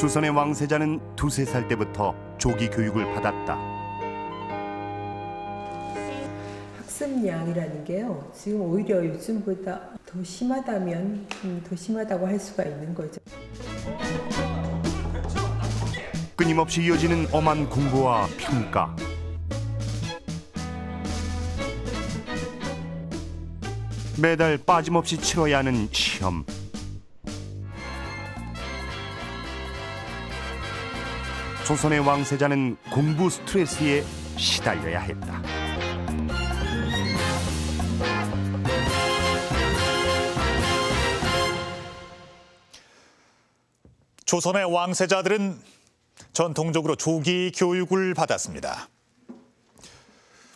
조선의 왕세자는 두세 살 때부터 조기 교육을 받았다. 학습량이라는 게요, 지금 오히려 요즘보다 더 심하다면 더 심하다고 할 수가 있는 거죠. 끊임없이 이어지는 엄한 공부와 평가. 매달 빠짐없이 치러야 하는 시험. 조선의 왕세자는 공부 스트레스에 시달려야 했다. 조선의 왕세자들은 전통적으로 조기 교육을 받았습니다.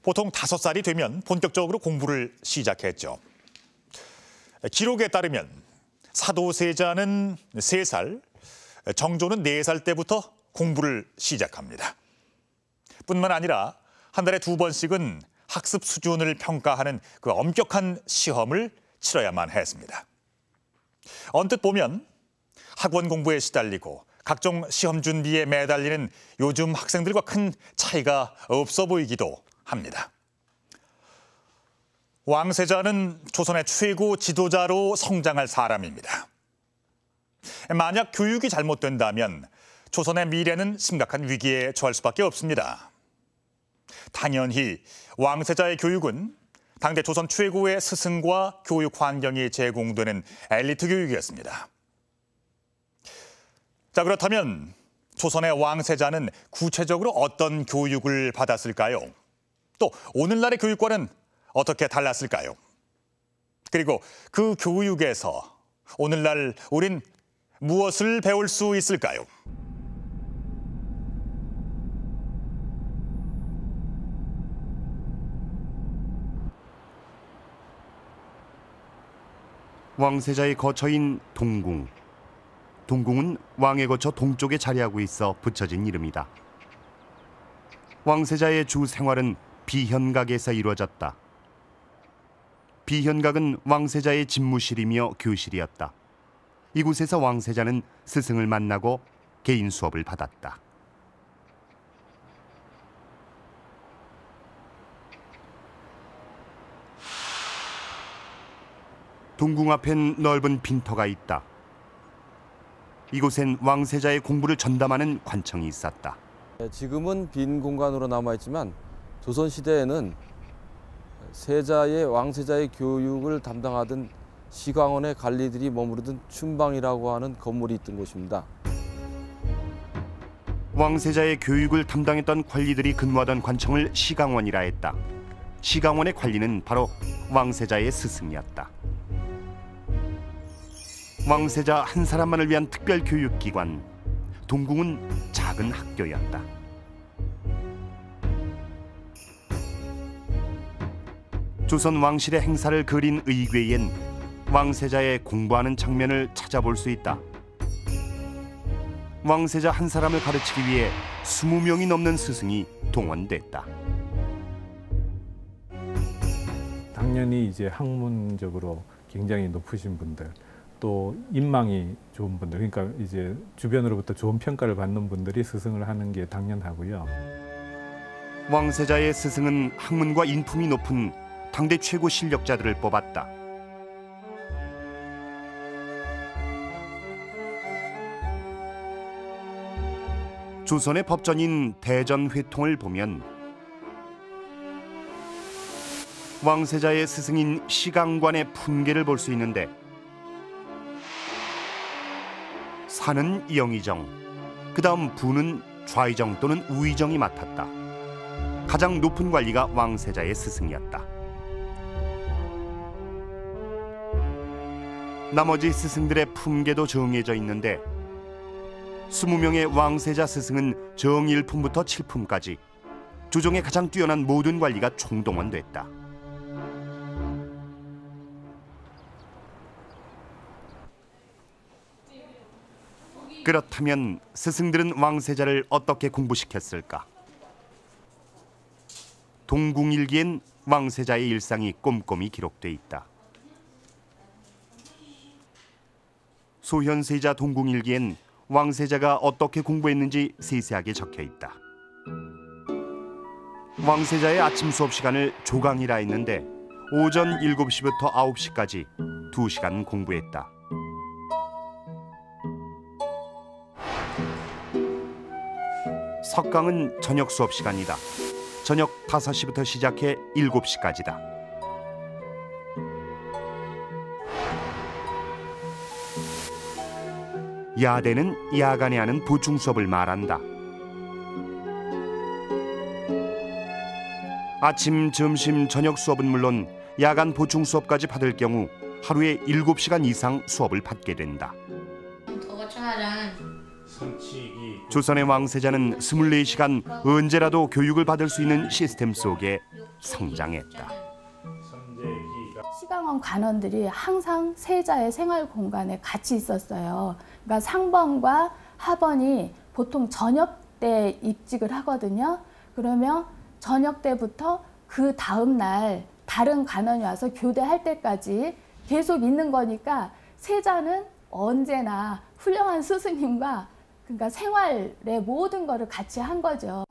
보통 5살이 되면 본격적으로 공부를 시작했죠. 기록에 따르면 사도세자는 3살, 정조는 4살 때부터 공부를 시작합니다. 뿐만 아니라 한 달에 2번씩은 학습 수준을 평가하는 그 엄격한 시험을 치러야만 했습니다. 언뜻 보면 학원 공부에 시달리고 각종 시험 준비에 매달리는 요즘 학생들과 큰 차이가 없어 보이기도 합니다. 왕세자는 조선의 최고 지도자로 성장할 사람입니다. 만약 교육이 잘못된다면 조선의 미래는 심각한 위기에 처할 수밖에 없습니다. 당연히 왕세자의 교육은 당대 조선 최고의 스승과 교육 환경이 제공되는 엘리트 교육이었습니다. 자, 그렇다면 조선의 왕세자는 구체적으로 어떤 교육을 받았을까요? 또 오늘날의 교육과는 어떻게 달랐을까요? 그리고 그 교육에서 오늘날 우린 무엇을 배울 수 있을까요? 왕세자의 거처인 동궁. 동궁은 왕의 거처 동쪽에 자리하고 있어 붙여진 이름이다. 왕세자의 주 생활은 비현각에서 이루어졌다. 비현각은 왕세자의 집무실이며 교실이었다. 이곳에서 왕세자는 스승을 만나고 개인 수업을 받았다. 동궁 앞엔 넓은 빈터가 있다. 이곳엔 왕세자의 공부를 전담하는 관청이 있었다. 지금은 빈 공간으로 남아있지만 조선시대에는 왕세자의 교육을 담당하던 시강원의 관리들이 머무르던 춘방이라고 하는 건물이 있던 곳입니다. 왕세자의 교육을 담당했던 관리들이 근무하던 관청을 시강원이라 했다. 시강원의 관리는 바로 왕세자의 스승이었다. 왕세자 한 사람만을 위한 특별 교육기관, 동궁은 작은 학교였다. 조선 왕실의 행사를 그린 의궤엔 왕세자의 공부하는 장면을 찾아볼 수 있다. 왕세자 한 사람을 가르치기 위해 20명이 넘는 스승이 동원됐다. 당연히 이제 학문적으로 굉장히 높으신 분들, 또 인망이 좋은 분들, 그러니까 이제 주변으로부터 좋은 평가를 받는 분들이 스승을 하는 게 당연하고요. 왕세자의 스승은 학문과 인품이 높은 당대 최고 실력자들을 뽑았다. 조선의 법전인 대전회통을 보면 왕세자의 스승인 시강관의 품계를 볼 수 있는데, 사는 영의정, 그 다음 부는 좌의정 또는 우의정이 맡았다. 가장 높은 관리가 왕세자의 스승이었다. 나머지 스승들의 품계도 정해져 있는데 20명의 왕세자 스승은 정일품부터 칠품까지 조정에 가장 뛰어난 모든 관리가 총동원됐다. 그렇다면 스승들은 왕세자를 어떻게 공부시켰을까? 동궁일기엔 왕세자의 일상이 꼼꼼히 기록돼 있다. 소현세자 동궁일기엔 왕세자가 어떻게 공부했는지 세세하게 적혀 있다. 왕세자의 아침 수업 시간을 조강이라 했는데 오전 7시부터 9시까지 2시간 공부했다. 석강은 저녁 수업 시간이다. 저녁 5시부터 시작해 7시까지다. 야대는 야간에 하는 보충 수업을 말한다. 아침, 점심, 저녁 수업은 물론 야간 보충 수업까지 받을 경우 하루에 7시간 이상 수업을 받게 된다. 조선의 왕세자는 24시간 언제라도 교육을 받을 수 있는 시스템 속에 성장했다. 시강원 관원들이 항상 세자의 생활 공간에 같이 있었어요. 그러니까 상번과 하번이 보통 저녁 때 입직을 하거든요. 그러면 저녁 때부터 그 다음 날 다른 관원이 와서 교대할 때까지 계속 있는 거니까 세자는 언제나 훌륭한 스승님과 그러니까 생활의 모든 거를 같이 한 거죠.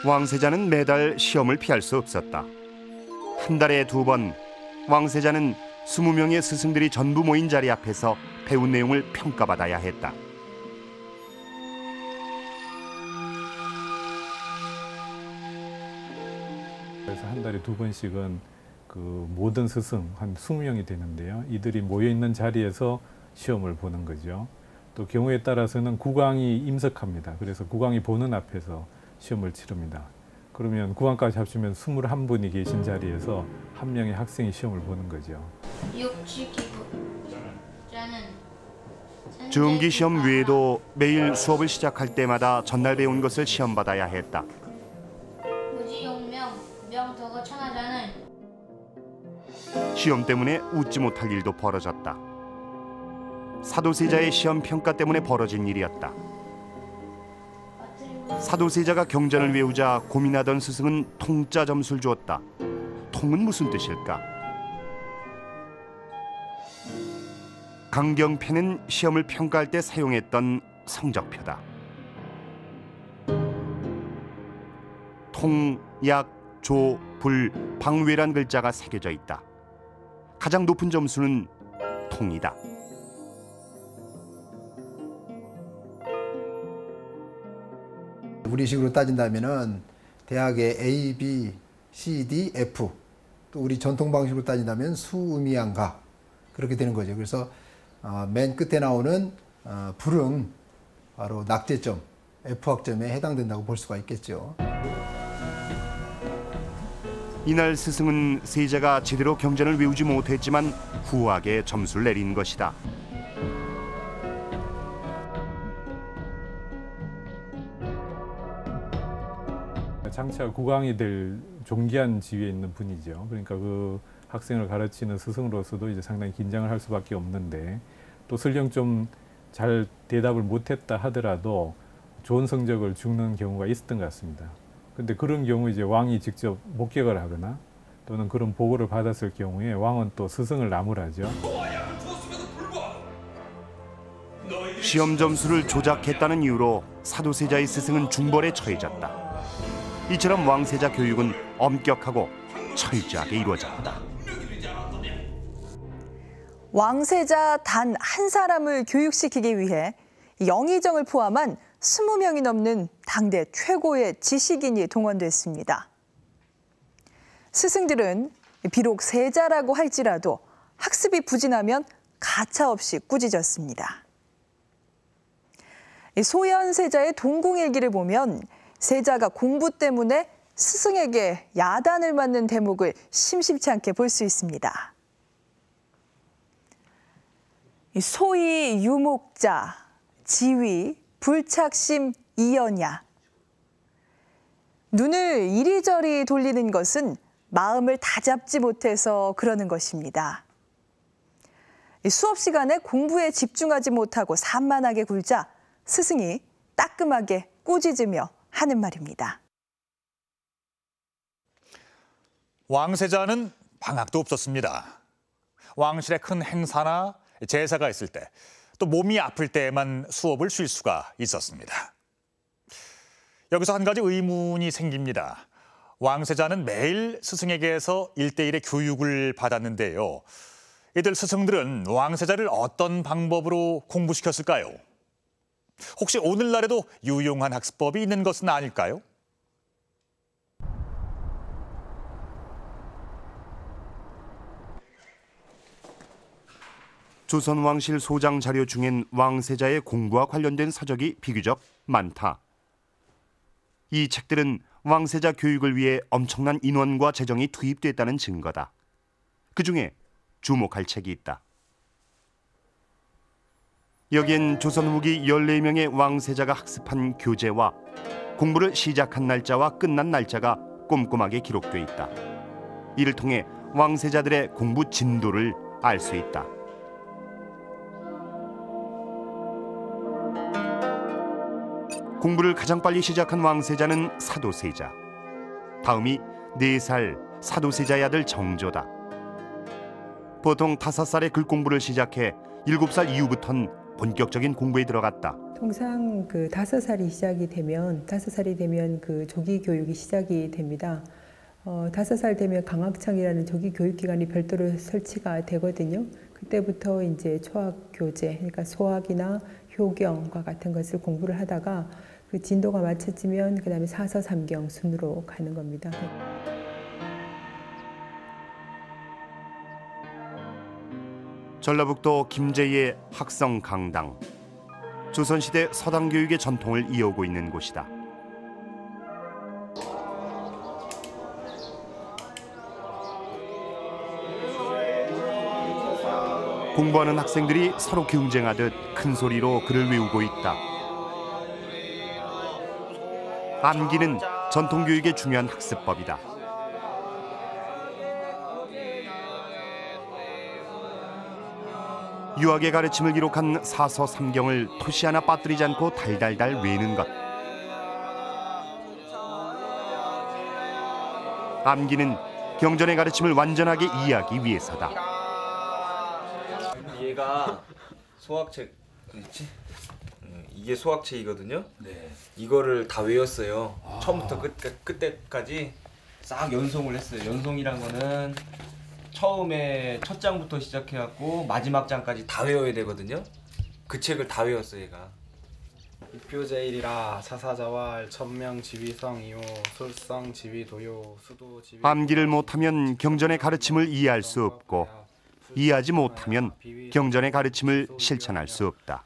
왕세자는 매달 시험을 피할 수 없었다. 한 달에 2번 왕세자는 20명의 스승들이 전부 모인 자리 앞에서 배운 내용을 평가받아야 했다. 그래서 한 달에 2번씩은 그 모든 스승 한 20명이 되는데요. 이들이 모여 있는 자리에서 시험을 보는 거죠. 또 경우에 따라서는 국왕이 임석합니다. 그래서 국왕이 보는 앞에서 시험을 치릅니다. 그러면 국왕까지 합치면 21분이 계신 자리에서 한 명의 학생이 시험을 보는 거죠. 정기 시험 외에도 매일 수업을 시작할 때마다 전날 배운 것을 시험받아야 했다. 시험 때문에 웃지 못할 일도 벌어졌다. 사도세자의 시험 평가 때문에 벌어진 일이었다. 사도세자가 경전을 외우자 고민하던 스승은 통자 점수를 주었다. 통은 무슨 뜻일까? 강경패는 시험을 평가할 때 사용했던 성적표다. 통, 약, 조, 불, 방외란 글자가 새겨져 있다. 가장 높은 점수는 통이다. 우리식으로 따진다면은 대학의 A, B, C, D, F 또 우리 전통 방식으로 따진다면 수음이양가 그렇게 되는 거죠. 그래서 맨 끝에 나오는 불은 바로 낙제점 F학점에 해당된다고 볼 수가 있겠죠. 이날 스승은 세자가 제대로 경전을 외우지 못했지만 후하게 점수를 내린 것이다. 장차 국왕이 될 존귀한 지위에 있는 분이죠. 그러니까 그 학생을 가르치는 스승으로서도 이제 상당히 긴장을 할 수밖에 없는데 또 설령 좀 잘 대답을 못했다 하더라도 좋은 성적을 주는 경우가 있었던 것 같습니다. 근데 그런 경우 이제 왕이 직접 목격을 하거나 또는 그런 보고를 받았을 경우에 왕은 또 스승을 나무라죠. 시험 점수를 조작했다는 이유로 사도세자의 스승은 중벌에 처해졌다. 이처럼 왕세자 교육은 엄격하고 철저하게 이루어졌다. 왕세자 단 한 사람을 교육시키기 위해 영의정을 포함한 20명이 넘는 당대 최고의 지식인이 동원됐습니다. 스승들은 비록 세자라고 할지라도 학습이 부진하면 가차없이 꾸짖었습니다. 소현세자의 동궁일기를 보면 세자가 공부 때문에 스승에게 야단을 맞는 대목을 심심치 않게 볼 수 있습니다. 소위 유목자, 지위, 불착심, 이연야. 눈을 이리저리 돌리는 것은 마음을 다잡지 못해서 그러는 것입니다. 수업 시간에 공부에 집중하지 못하고 산만하게 굴자 스승이 따끔하게 꾸짖으며 하는 말입니다. 왕세자는 방학도 없었습니다. 왕실의 큰 행사나 제사가 있을 때 또 몸이 아플 때에만 수업을 쉴 수가 있었습니다. 여기서 한 가지 의문이 생깁니다. 왕세자는 매일 스승에게서 1:1의 교육을 받았는데요. 이들 스승들은 왕세자를 어떤 방법으로 공부시켰을까요? 혹시 오늘날에도 유용한 학습법이 있는 것은 아닐까요? 조선왕실 소장 자료 중엔 왕세자의 공부와 관련된 서적이 비교적 많다. 이 책들은 왕세자 교육을 위해 엄청난 인원과 재정이 투입됐다는 증거다. 그중에 주목할 책이 있다. 여기엔 조선 후기 14명의 왕세자가 학습한 교재와 공부를 시작한 날짜와 끝난 날짜가 꼼꼼하게 기록돼 있다. 이를 통해 왕세자들의 공부 진도를 알 수 있다. 공부를 가장 빨리 시작한 왕세자는 사도세자. 다음이 4살 사도세자의 아들 정조다. 보통 5살에 글 공부를 시작해 7살 이후부터는 본격적인 공부에 들어갔다. 통상 그 5살이 되면 그 조기 교육이 시작이 됩니다. 5살 되면 강학창이라는 조기 교육 기관이 별도로 설치가 되거든요. 그때부터 이제 초학 교재, 그러니까 소학이나 효경과 같은 것을 공부를 하다가 그 진도가 맞춰지면 그다음에 사서 삼경 순으로 가는 겁니다. 전라북도 김제의 학성 강당. 조선시대 서당 교육의 전통을 이어오고 있는 곳이다. 공부하는 학생들이 서로 경쟁하듯 큰 소리로 글을 외우고 있다. 암기는 전통교육의 중요한 학습법이다. 유학의 가르침을 기록한 사서 삼경을 토시 하나 빠뜨리지 않고 달달달 외는 것. 암기는 경전의 가르침을 완전하게 이해하기 위해서다. 얘가 소학책 있지? 이게 소학책이거든요. 네. 이거를 다 외웠어요. 처음부터 끝까지 싹 연송을 했어요. 연송이란 거는 처음에 첫 장부터 시작해갖고 마지막 장까지 다 외워야 되거든요. 그 책을 다 외웠어요, 얘가. 입교제일이라 사사자왈 천명 지위성 이호 솔성 지위도요 수도 지위. 암기를 못하면 경전의 가르침을 이해할 수 없고 이해하지 못하면 경전의 가르침을 실천할 수 없다.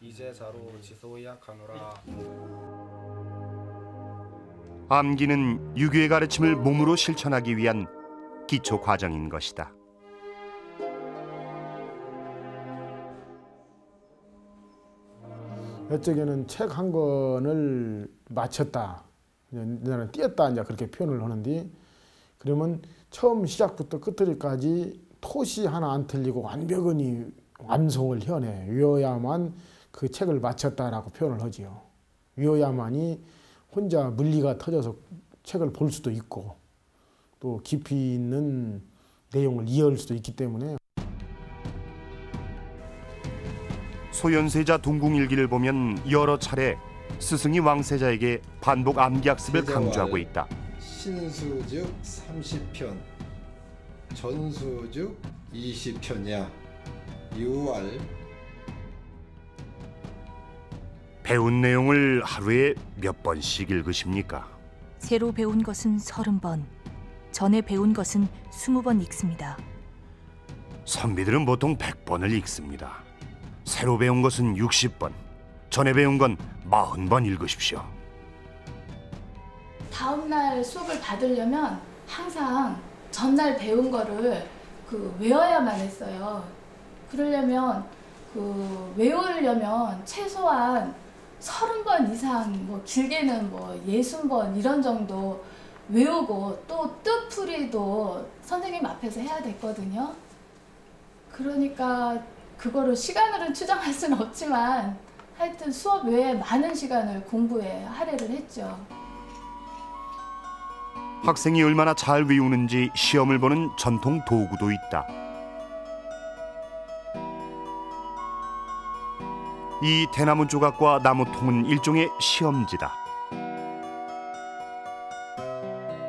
암기는 유교의 가르침을 몸으로 실천하기 위한 기초 과정인 것이다. 이쪽에는 책 한 권을 마쳤다, 나는 띄었다 이제 그렇게 표현을 하는데, 그러면 처음 시작부터 끝까지 토시 하나 안 틀리고 완벽히 완성을 해내 외워야만 그 책을 마쳤다라고 표현을 하지요. 외워야만이 혼자 물리가 터져서 책을 볼 수도 있고 또 깊이 있는 내용을 이해할 수도 있기 때문에. 소현세자 동궁일기를 보면 여러 차례 스승이 왕세자에게 반복 암기학습을 강조하고 있다. 신수즉 30편, 전수즉 20편이야. 유알. 배운 내용을 하루에 몇 번씩 읽으십니까? 새로 배운 것은 30번, 전에 배운 것은 20번 읽습니다. 선비들은 보통 100번을 읽습니다. 새로 배운 것은 60번, 전에 배운 건 40번 읽으십시오. 다음 날 수업을 받으려면 항상 전날 배운 거를 외워야만 했어요. 그러려면 외우려면 최소한 30번 이상, 뭐 길게는 뭐 60번 이런 정도 외우고 또 뜻풀이도 선생님 앞에서 해야 됐거든요. 그러니까 그거를 시간으로는 추정할 수는 없지만 하여튼 수업 외에 많은 시간을 공부에 할애를 했죠. 학생이 얼마나 잘 외우는지 시험을 보는 전통 도구도 있다. 이 대나무 조각과 나무통은 일종의 시험지다.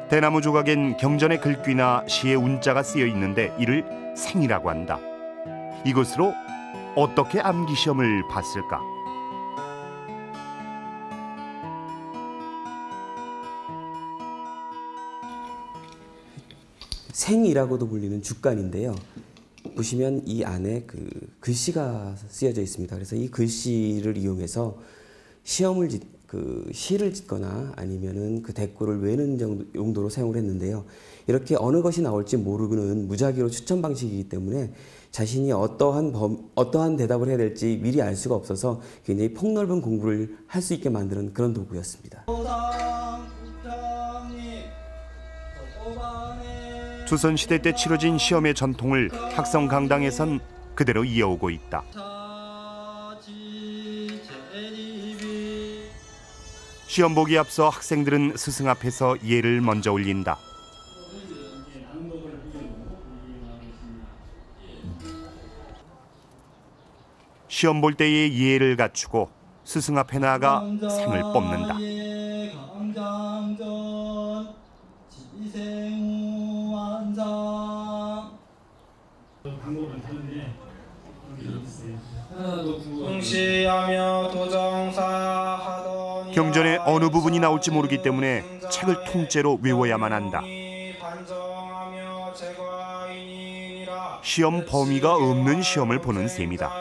대나무 조각엔 경전의 글귀나 시의 운자가 쓰여 있는데 이를 생이라고 한다. 이것으로 어떻게 암기 시험을 봤을까? 생이라고도 불리는 죽간인데요. 보시면 이 안에 그 글씨가 쓰여져 있습니다. 그래서 이 글씨를 이용해서 시를 짓거나 아니면은 그 대꾸를 외는 용도로 사용을 했는데요. 이렇게 어느 것이 나올지 모르는 무작위로 추천 방식이기 때문에 자신이 어떠한 대답을 해야 될지 미리 알 수가 없어서 굉장히 폭넓은 공부를 할 수 있게 만드는 그런 도구였습니다. 조선시대 때 치러진 시험의 전통을 학성강당에선 그대로 이어오고 있다. 시험 보기 앞서 학생들은 스승 앞에서 예를 먼저 올린다. 시험 볼 때의 예를 갖추고 스승 앞에 나아가 생을 뽑는다. 경전의 어느 부분이 나올지 모르기 때문에 책을 통째로 외워야만 한다. 시험 범위가 없는 시험을 보는 셈이다.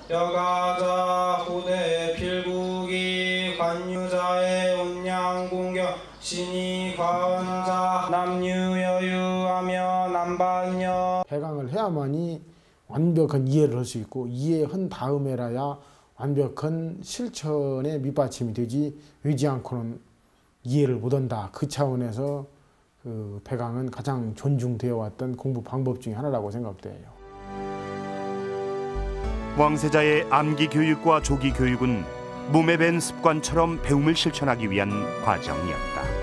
여가자 후대 필국이 관유자의 운양공경 신이 과언자 남유여유하며 남반여 해강을 해야만이 완벽한 이해를 할 수 있고 이해한 다음에라야 완벽한 실천의 밑받침이 되지 의지 않고는 이해를 못한다. 그 차원에서 그 배강은 가장 존중되어 왔던 공부 방법 중에 하나라고 생각돼요. 왕세자의 암기 교육과 조기 교육은 몸에 밴 습관처럼 배움을 실천하기 위한 과정이었다.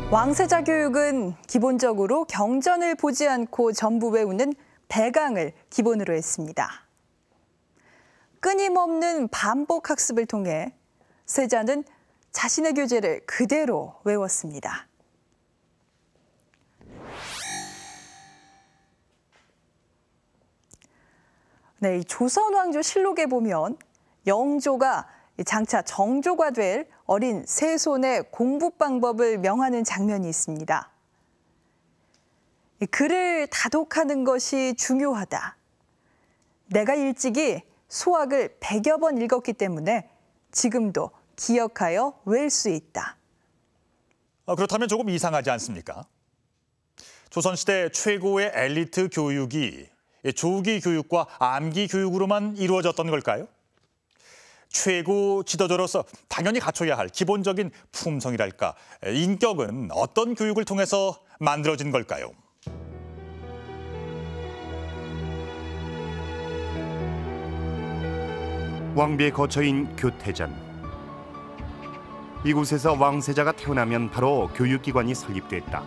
왕세자 교육은 기본적으로 경전을 보지 않고 전부 외우는 배강을 기본으로 했습니다. 끊임없는 반복 학습을 통해 세자는 자신의 교재를 그대로 외웠습니다. 네, 조선왕조 실록에 보면 영조가 장차 정조가 될 어린 세손의 공부 방법을 명하는 장면이 있습니다. 글을 다독하는 것이 중요하다. 내가 일찍이 소학을 100여 번 읽었기 때문에 지금도 기억하여 외울 수 있다. 그렇다면 조금 이상하지 않습니까? 조선시대 최고의 엘리트 교육이 조기 교육과 암기 교육으로만 이루어졌던 걸까요? 최고 지도자로서 당연히 갖춰야 할 기본적인 품성이랄까, 인격은 어떤 교육을 통해서 만들어진 걸까요? 왕비의 거처인 교태전. 이곳에서 왕세자가 태어나면 바로 교육기관이 설립됐다.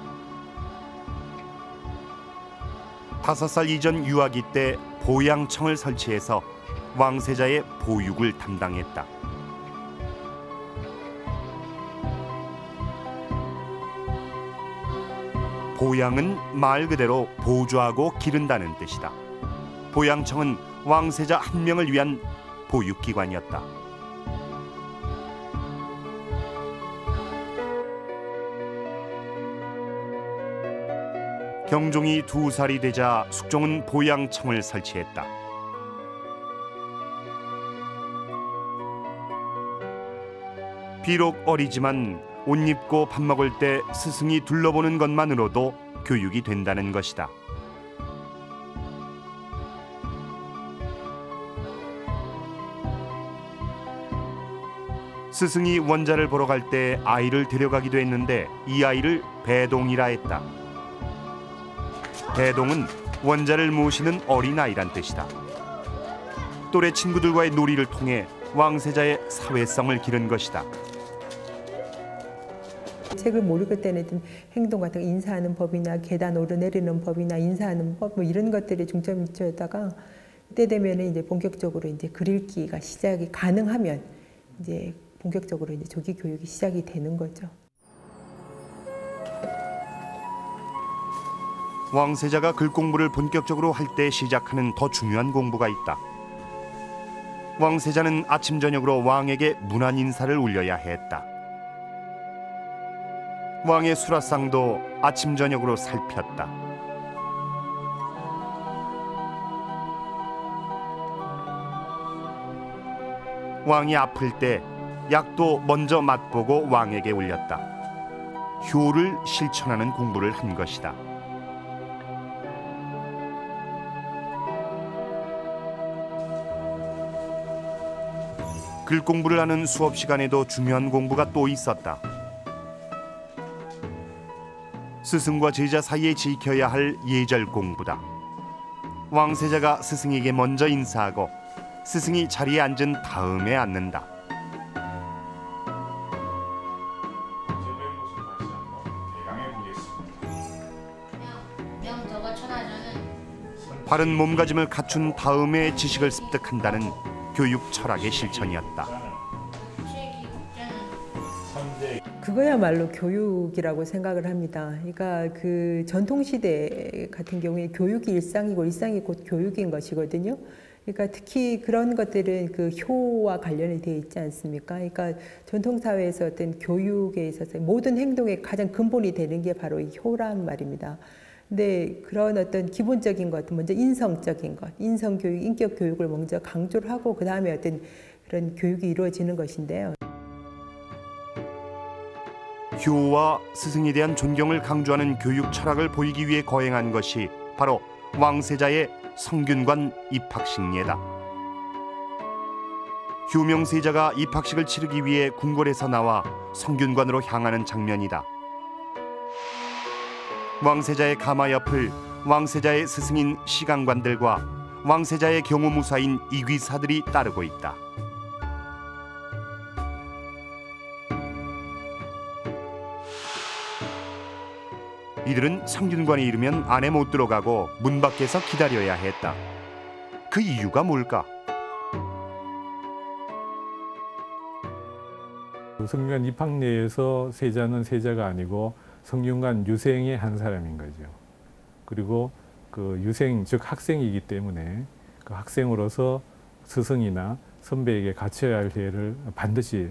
5살 이전 유아기 때 보양청을 설치해서 왕세자의 보육을 담당했다. 보양은 말 그대로 보조하고 기른다는 뜻이다. 보양청은 왕세자 한 명을 위한 보육기관이었다. 경종이 2살이 되자 숙종은 보양청을 설치했다. 비록 어리지만 옷 입고 밥 먹을 때 스승이 둘러보는 것만으로도 교육이 된다는 것이다. 스승이 원자를 보러 갈 때 아이를 데려가기도 했는데 이 아이를 배동이라 했다. 배동은 원자를 모시는 어린아이란 뜻이다. 또래 친구들과의 놀이를 통해 왕세자의 사회성을 기른 것이다. 책을 모르기 때는 행동 같은 인사하는 법이나 계단 오르내리는 법이나 인사하는 법 뭐 이런 것들에 중점을 두었다가 그때 되면 이제 본격적으로 이제 글 읽기가 시작이 가능하면 이제 본격적으로 이제 조기 교육이 시작이 되는 거죠. 왕세자가 글 공부를 본격적으로 할 때 시작하는 더 중요한 공부가 있다. 왕세자는 아침 저녁으로 왕에게 문안 인사를 올려야 했다. 왕의 수라상도 아침 저녁으로 살폈다. 왕이 아플 때 약도 먼저 맛보고 왕에게 올렸다. 효를 실천하는 공부를 한 것이다. 글 공부를 하는 수업 시간에도 중요한 공부가 또 있었다. 스승과 제자 사이에 지켜야 할 예절 공부다. 왕세자가 스승에게 먼저 인사하고 스승이 자리에 앉은 다음에 앉는다. 바른 몸가짐을 갖춘 다음에 지식을 습득한다는 교육 철학의 실천이었다. 그거야말로 교육이라고 생각을 합니다. 그러니까 그 전통시대 같은 경우에 교육이 일상이고 일상이 곧 교육인 것이거든요. 그러니까 특히 그런 것들은 그 효와 관련이 되어 있지 않습니까? 그러니까 전통사회에서 어떤 교육에 있어서 모든 행동의 가장 근본이 되는 게 바로 이 효란 말입니다. 근데 그런 어떤 기본적인 것, 먼저 인성적인 것, 인성교육, 인격교육을 먼저 강조를 하고 그 다음에 어떤 그런 교육이 이루어지는 것인데요. 효와 스승에 대한 존경을 강조하는 교육 철학을 보이기 위해 거행한 것이 바로 왕세자의 성균관 입학식례다. 효명세자가 입학식을 치르기 위해 궁궐에서 나와 성균관으로 향하는 장면이다. 왕세자의 가마 옆을 왕세자의 스승인 시강관들과 왕세자의 경호무사인 이귀사들이 따르고 있다. 이들은 성균관에 이르면 안에 못 들어가고 문 밖에서 기다려야 했다. 그 이유가 뭘까? 성균관 입학례에서 세자는 세자가 아니고 성균관 유생의 한 사람인 거죠. 그리고 그 유생, 즉 학생이기 때문에 그 학생으로서 스승이나 선배에게 갖춰야 할 예를 반드시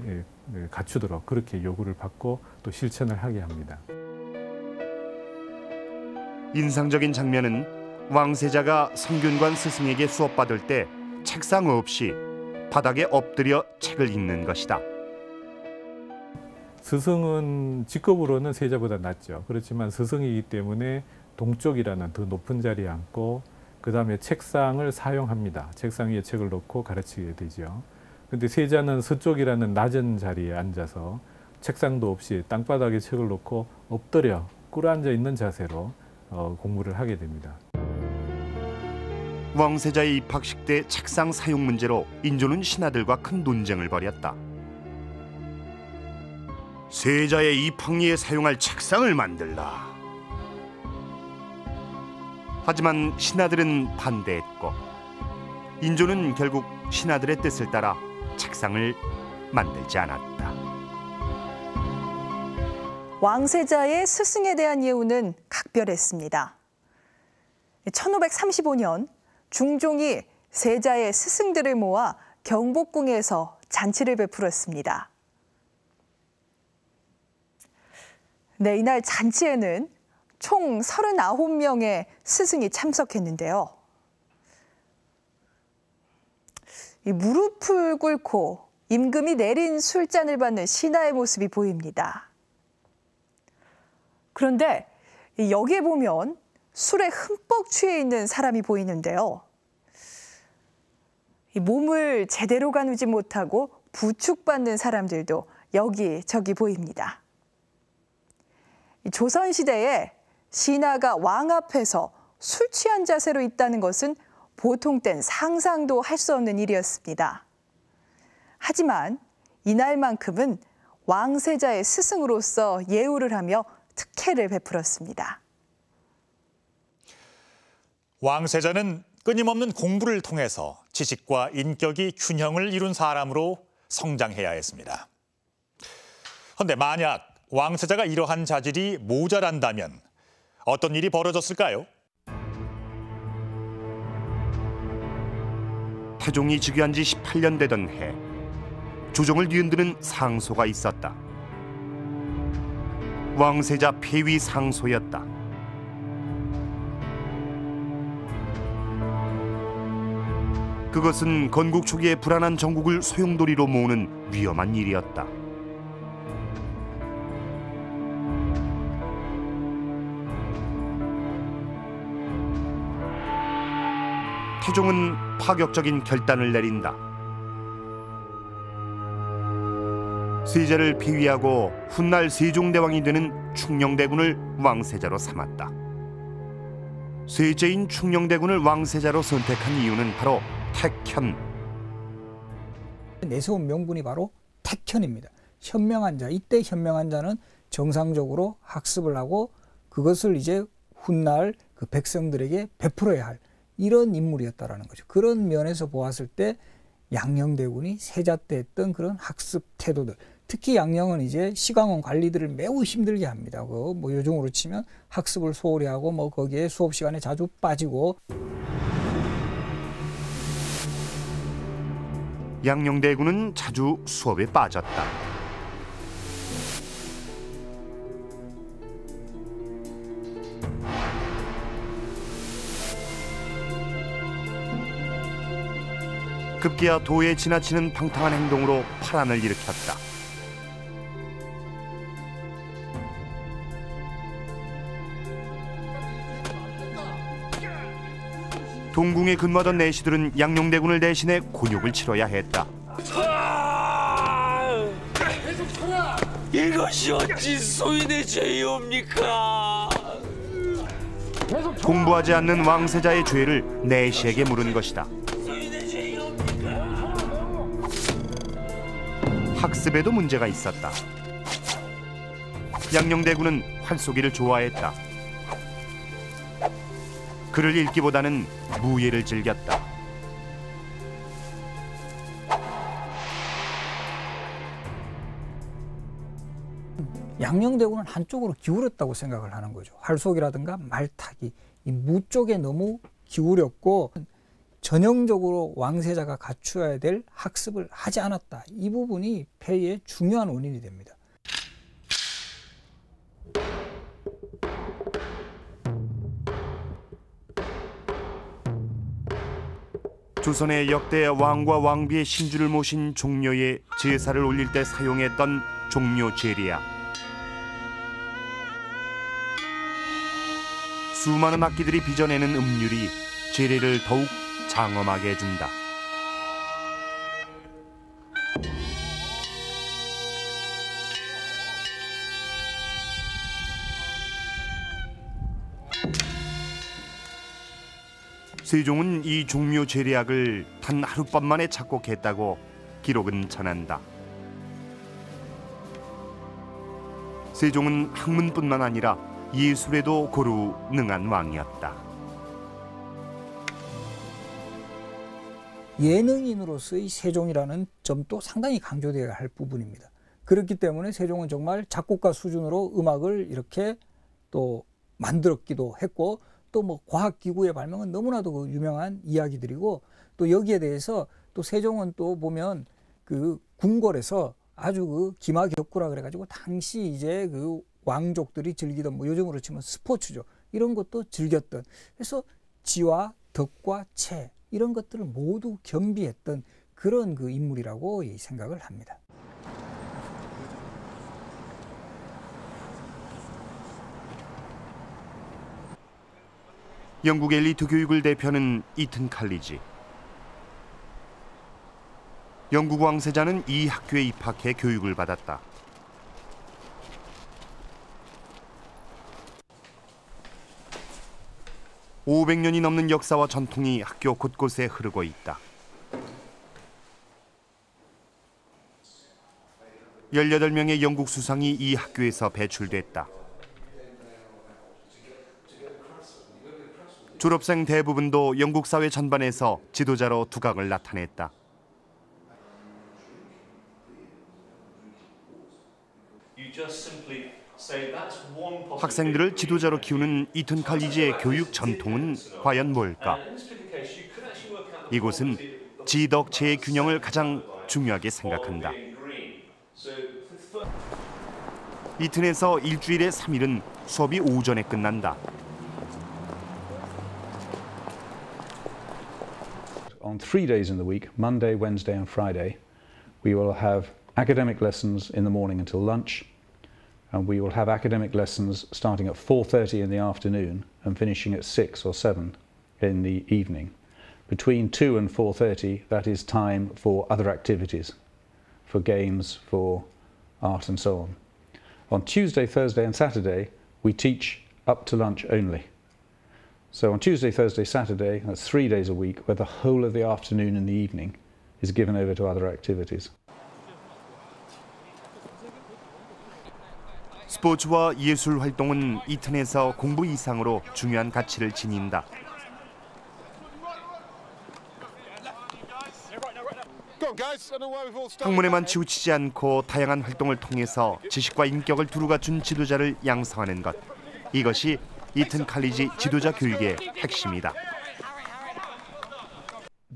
갖추도록 그렇게 요구를 받고 또 실천을 하게 합니다. 인상적인 장면은 왕세자가 성균관 스승에게 수업받을 때 책상 없이 바닥에 엎드려 책을 읽는 것이다. 스승은 직급으로는 세자보다 낮죠. 그렇지만 스승이기 때문에 동쪽이라는 더 높은 자리에 앉고 그 다음에 책상을 사용합니다. 책상 위에 책을 놓고 가르치게 되죠. 그런데 세자는 서쪽이라는 낮은 자리에 앉아서 책상도 없이 땅바닥에 책을 놓고 엎드려 꿇어앉아 있는 자세로 공부를 하게 됩니다. 왕세자의 입학식 때 책상 사용 문제로 인조는 신하들과 큰 논쟁을 벌였다. 세자의 입학리에 사용할 책상을 만들라. 하지만 신하들은 반대했고 인조는 결국 신하들의 뜻을 따라 책상을 만들지 않았다. 왕세자의 스승에 대한 예우는 각별했습니다. 1535년 중종이 세자의 스승들을 모아 경복궁에서 잔치를 베풀었습니다. 네, 이날 잔치에는 총 39명의 스승이 참석했는데요. 이 무릎을 꿇고 임금이 내린 술잔을 받는 신하의 모습이 보입니다. 그런데 여기에 보면 술에 흠뻑 취해 있는 사람이 보이는데요. 이 몸을 제대로 가누지 못하고 부축받는 사람들도 여기저기 보입니다. 조선시대에 신하가 왕 앞에서 술 취한 자세로 있다는 것은 보통 땐 상상도 할 수 없는 일이었습니다. 하지만 이날만큼은 왕세자의 스승으로서 예우를 하며 특혜를 베풀었습니다. 왕세자는 끊임없는 공부를 통해서 지식과 인격이 균형을 이룬 사람으로 성장해야 했습니다. 그런데 만약 왕세자가 이러한 자질이 모자란다면 어떤 일이 벌어졌을까요? 태종이 즉위한 지 18년 되던 해, 조정을 뒤흔드는 상소가 있었다. 왕세자 폐위 상소였다. 그것은 건국 초기의 불안한 정국을 소용돌이로 모으는 위험한 일이었다. 태종은 파격적인 결단을 내린다. 세자를 폐위하고 훗날 세종대왕이 되는 충녕대군을 왕세자로 삼았다. 셋째인 충녕대군을 왕세자로 선택한 이유는 바로 택현. 내세운 명분이 바로 택현입니다. 현명한 자, 이때 현명한 자는 정상적으로 학습을 하고 그것을 이제 훗날 그 백성들에게 베풀어야 할 이런 인물이었다라는 거죠. 그런 면에서 보았을 때 양녕대군이 세자 때 했던 그런 학습 태도들, 특히 양녕은 이제 시강원 관리들을 매우 힘들게 합니다. 뭐 요즘으로 치면 학습을 소홀히 하고 뭐 거기에 수업 시간에 자주 빠지고. 양녕대군은 자주 수업에 빠졌다. 급기야 도에 지나치는 방탕한 행동으로 파란을 일으켰다. 동궁에 근무하던 내시들은 양녕대군을 대신해 곤욕을 치러야 했다. 이것이 어찌 소인의 죄이옵니까? 공부하지 않는 왕세자의 죄를 내시에게 물은 것이다. 학습에도 문제가 있었다. 양녕대군은 활쏘기를 좋아했다. 글을 읽기보다는 무예를 즐겼다. 양녕대군은 한쪽으로 기울었다고 생각을 하는 거죠. 활쏘기라든가 말타기, 이 무 쪽에 너무 기울였고 전형적으로 왕세자가 갖추어야 될 학습을 하지 않았다. 이 부분이 폐위의 중요한 원인이 됩니다. 조선의 역대 왕과 왕비의 신주를 모신 종묘에 제사를 올릴 때 사용했던 종묘 제리야. 수많은 악기들이 빚어내는 음률이 제리를 더욱 장엄하게 해준다. 세종은 이 종묘 제리악을 단 하룻밤 만에 작곡했다고 기록은 전한다. 세종은 학문뿐만 아니라 예술에도 고루 능한 왕이었다. 예능인으로서의 세종이라는 점도 상당히 강조되어야 할 부분입니다. 그렇기 때문에 세종은 정말 작곡가 수준으로 음악을 이렇게 또 만들었기도 했고 또 뭐 과학기구의 발명은 너무나도 그 유명한 이야기들이고 또 여기에 대해서 또 세종은 또 보면 그 궁궐에서 아주 그 기마격구라 그래가지고 당시 이제 그 왕족들이 즐기던 뭐 요즘으로 치면 스포츠죠. 이런 것도 즐겼던. 그래서 지와 덕과 체 이런 것들을 모두 겸비했던 그런 그 인물이라고 생각을 합니다. 영국 엘리트 교육을 대표하는 이튼 칼리지. 영국 왕세자는 이 학교에 입학해 교육을 받았다. (500년이) 넘는 역사와 전통이 학교 곳곳에 흐르고 있다. 18명의 영국 수상이 이 학교에서 배출됐다. 졸업생 대부분도 영국 사회 전반에서 지도자로 두각을 나타냈다. 학생들을 지도자로 키우는 이튼 칼리지의 교육 전통은 과연 뭘까? 이곳은 지덕체의 균형을 가장 중요하게 생각한다. 이튼에서 일주일에 3일은 수업이 오전에 끝난다. On 3 days in the week, Monday, Wednesday and Friday, we will have academic lessons in the morning until lunch, and we will have academic lessons starting at 4:30 in the afternoon and finishing at 6 or 7 in the evening. Between 2 and 4:30, that is time for other activities, for games, for art and so on. On Tuesday, Thursday and Saturday, we teach up to lunch only. So on Tuesday, Thursday, Saturday, that's 3 days a week, where the whole of the afternoon and the evening is given over to other activities. 스포츠와 예술 활동은 이튼에서 공부 이상으로 중요한 가치를 지닌다. 학문에만 치우치지 않고 다양한 활동을 통해서 지식과 인격을 두루 갖춘 지도자를 양성하는 것. 이것이 이튼 칼리지 지도자 교육의 핵심이다.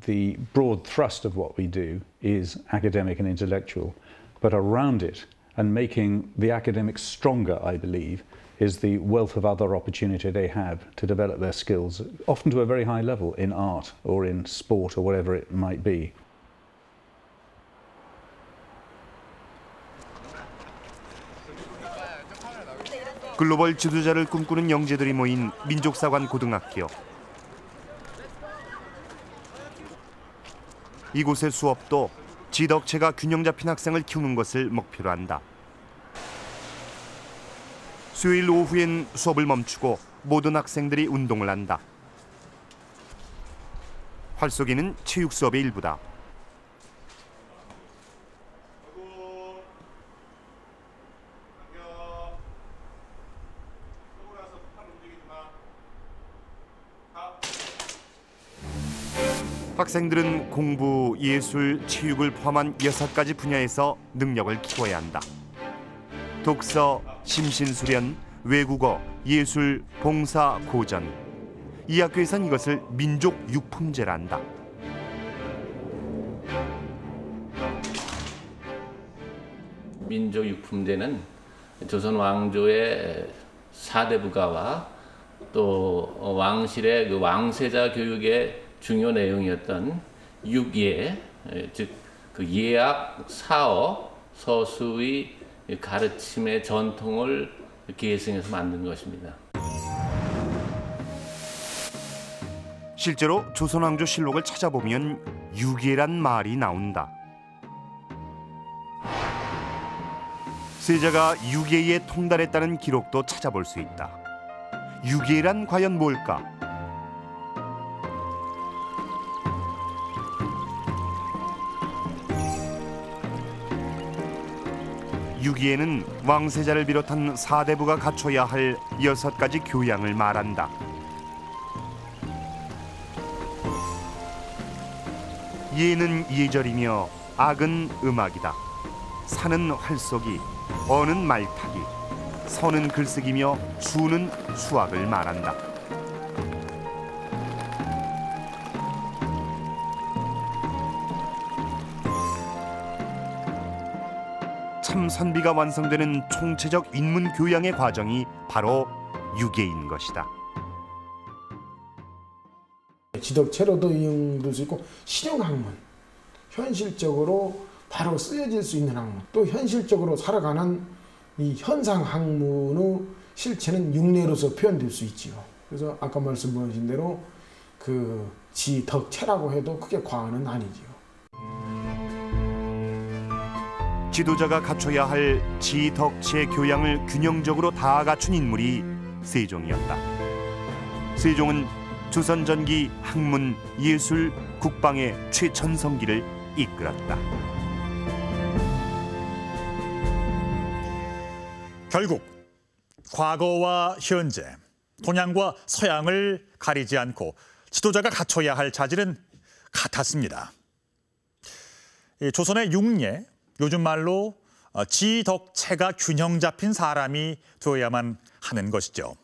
The broad thrust of what we do is academic and intellectual, but around it and making the academics stronger, I believe, is the wealth of other opportunity they have to develop their skills, often to a very high level in art or in sport or whatever it might be. 글로벌 지도자를 꿈꾸는 영재들이 모인 민족사관 고등학교. 이곳의 수업도 지덕체가 균형 잡힌 학생을 키우는 것을 목표로 한다. 수요일 오후엔 수업을 멈추고 모든 학생들이 운동을 한다. 활쏘기는 체육 수업의 일부다. 학생들은 공부, 예술, 체육을 포함한 6가지 분야에서 능력을 키워야 한다. 독서, 심신수련, 외국어, 예술, 봉사, 고전. 이 학교에선 이것을 민족 육품제란다. 민족 육품제는 조선 왕조의 4대 부가와 또 왕실의 그 왕세자 교육의 중요 내용이었던 육예, 즉 그 예학, 사어, 서수의 가르침의 전통을 계승해서 만든 것입니다. 실제로 조선왕조 실록을 찾아보면 육예란 말이 나온다. 세자가 육예에 통달했다는 기록도 찾아볼 수 있다. 육예란 과연 뭘까? 육예는 왕세자를 비롯한 4대부가 갖춰야 할 6가지 교양을 말한다. 예는 예절이며 악은 음악이다. 산은 활쏘기, 어는 말타기, 서는 글쓰기며 수는 수학을 말한다. 참 선비가 완성되는 총체적 인문 교양의 과정이 바로 육예인 것이다. 지덕체로도 이용될 수 있고 실용학문, 현실적으로 바로 쓰여질 수 있는 학문, 또 현실적으로 살아가는 이 현상학문의 실체는 육례로서 표현될 수 있지요. 그래서 아까 말씀하신 대로 그 지덕체라고 해도 크게 과언은 아니지요. 지도자가 갖춰야 할 지덕체 교양을 균형적으로 다 갖춘 인물이 세종이었다. 세종은 조선 전기 학문, 예술, 국방의 최전성기를 이끌었다. 결국 과거와 현재, 동양과 서양을 가리지 않고 지도자가 갖춰야 할 자질은 같았습니다. 조선의 육례, 요즘 말로 지덕체가 균형 잡힌 사람이 되어야만 하는 것이죠.